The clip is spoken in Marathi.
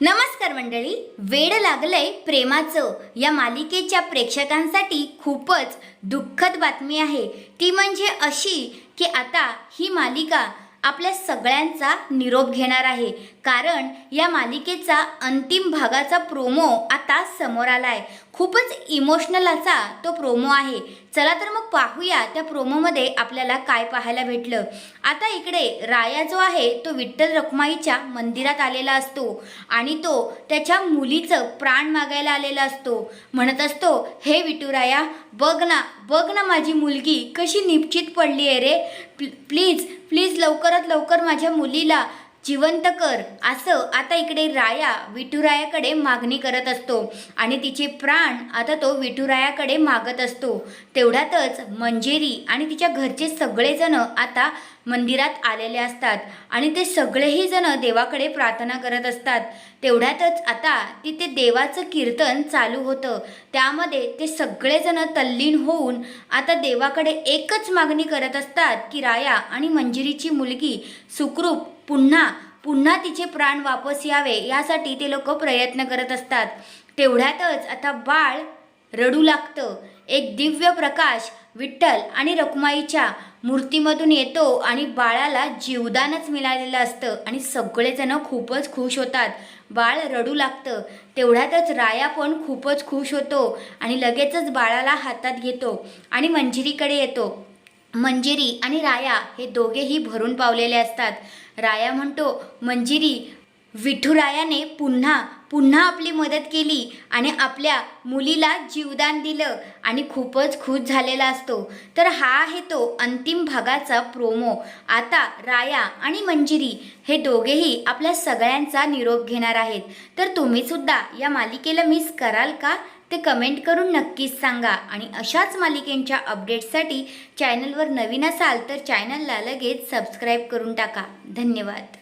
नमस्कार मंडळी, वेड लागलंय प्रेमाचं या मालिकेच्या प्रेक्षकांसाठी खूपच दुःखद बातमी आहे। ती म्हणजे अशी की आता ही मालिका आपल्या सगळ्यांचा निरोप घेणार आहे, कारण या मालिकेचा अंतिम भागाचा प्रोमो आता समोर आलाय। खूपच इमोशनल असा तो प्रोमो आहे। चला तर मग पाहूया त्या प्रोमोमध्ये आपल्याला काय पाहायला भेटलं। आता इकडे राया जो आहे तो विठ्ठल रखुमाईच्या मंदिरात आलेला असतो आणि तो त्याच्या मुलीचं प्राण मागायला आलेला असतो। म्हणत असतो, हे विठुराया, बघ ना माझी मुलगी कशी निपचित पडली आहे रे, प्लीज प्लीज लवकरात लवकर माझ्या मुलीला जिवंत कर। असं आता इकडे राया विठुरायाकडे मागणी करत असतो आणि तिचे प्राण आता तो विठुरायाकडे मागत असतो। तेवढ्यातच मंजेरी आणि तिच्या घरचे सगळेजण आता मंदिरात आलेले असतात आणि ते सगळेही जण देवाकडे प्रार्थना करत असतात। तेवढ्यातच आता तिथे देवाचं कीर्तन चालू होतं। त्यामध्ये ते सगळेजण तल्लीन होऊन आता देवाकडे एकच मागणी करत असतात की राया आणि मंजिरीची मुलगी सुखरूप पुन्हा तिचे प्राण वापस यावे, यासाठी ते लोक प्रयत्न करत असतात। तेवढ्यातच आता बाळ रडू लागतं। एक दिव्य प्रकाश विठ्ठल आणि रखुमाईच्या मूर्तीमधून येतो आणि बाळाला जीवदानच मिळालेलं असतं आणि सगळेजण खूपच खुश होतात। बाळ रडू लागतं। तेवढ्यातच राया पण खूपच खुश होतो आणि लगेचच बाळाला हातात घेतो आणि मंजिरीकडे येतो। मंजिरी आणि राया हे दोघेही भरून पावलेले असतात। राया म्हणतो, मंजिरी, विठुरायाने पुन्हा आपली मदत केली आणि आपल्या मुलीला जीवदान दिलं आणि खूपच खुश झालेला असतो। तर हा आहे तो अंतिम भागाचा प्रोमो। आता राया आणि मंजिरी हे दोघेही आपल्या सगळ्यांचा निरोप घेणार आहेत। तर तुम्ही सुद्धा या मालिकेला मिस कराल का, ते कमेंट करून नक्कीच सांगा। आणि अशाच मालिकेंच्या अपडेट्ससाठी चॅनलवर नवीन असाल तर चॅनलला लगेच सबस्क्राईब करून टाका। धन्यवाद।